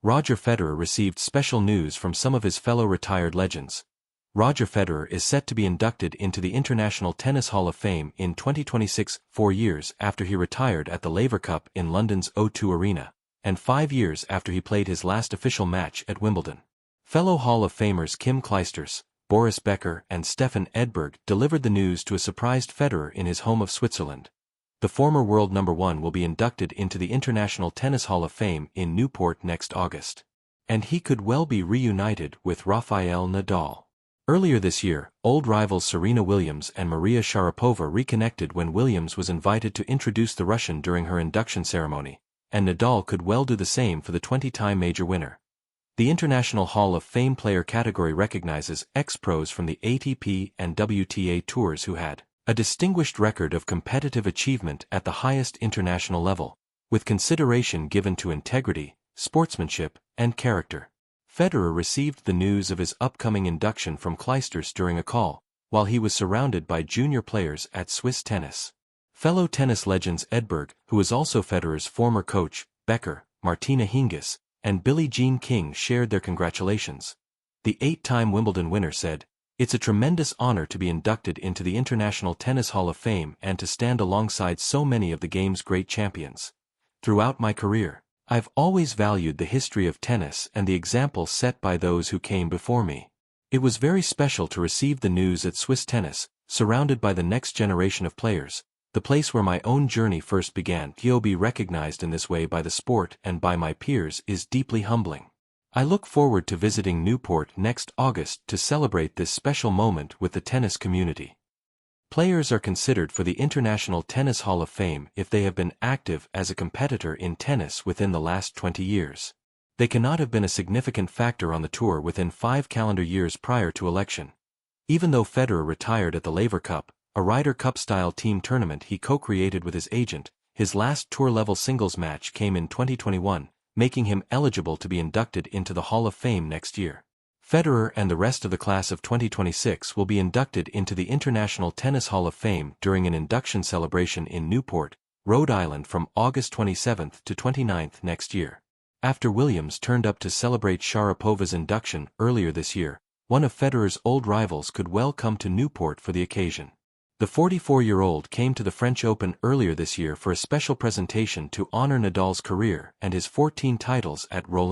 Roger Federer received special news from some of his fellow retired legends. Roger Federer is set to be inducted into the International Tennis Hall of Fame in 2026, 4 years after he retired at the Laver Cup in London's O2 Arena, and 5 years after he played his last official match at Wimbledon. Fellow Hall of Famers Kim Clijsters, Boris Becker and Stefan Edberg delivered the news to a surprised Federer in his home of Switzerland. The former world number 1 will be inducted into the International Tennis Hall of Fame in Newport next August. And he could well be reunited with Rafael Nadal. Earlier this year, old rivals Serena Williams and Maria Sharapova reconnected when Williams was invited to introduce the Russian during her induction ceremony, and Nadal could well do the same for the 20-time major winner. The International Hall of Fame player category recognizes ex-pros from the ATP and WTA tours who had a distinguished record of competitive achievement at the highest international level, with consideration given to integrity, sportsmanship, and character. Federer received the news of his upcoming induction from Clijsters during a call, while he was surrounded by junior players at Swiss Tennis. Fellow tennis legends Edberg, who is also Federer's former coach, Becker, Martina Hingis, and Billie Jean King shared their congratulations. The 8-time Wimbledon winner said, "It's a tremendous honor to be inducted into the International Tennis Hall of Fame and to stand alongside so many of the game's great champions. Throughout my career, I've always valued the history of tennis and the example set by those who came before me. It was very special to receive the news at Swiss Tennis, surrounded by the next generation of players, the place where my own journey first began. To be recognized in this way by the sport and by my peers is deeply humbling. I look forward to visiting Newport next August to celebrate this special moment with the tennis community." Players are considered for the International Tennis Hall of Fame if they have been active as a competitor in tennis within the last 20 years. They cannot have been a significant factor on the tour within 5 calendar years prior to election. Even though Federer retired at the Laver Cup, a Ryder Cup-style team tournament he co-created with his agent, his last tour-level singles match came in 2021, making him eligible to be inducted into the Hall of Fame next year. Federer and the rest of the class of 2026 will be inducted into the International Tennis Hall of Fame during an induction celebration in Newport, Rhode Island from August 27 to 29 next year. After Williams turned up to celebrate Sharapova's induction earlier this year, one of Federer's old rivals could well come to Newport for the occasion. The 44-year-old came to the French Open earlier this year for a special presentation to honor Nadal's career and his 14 titles at Roland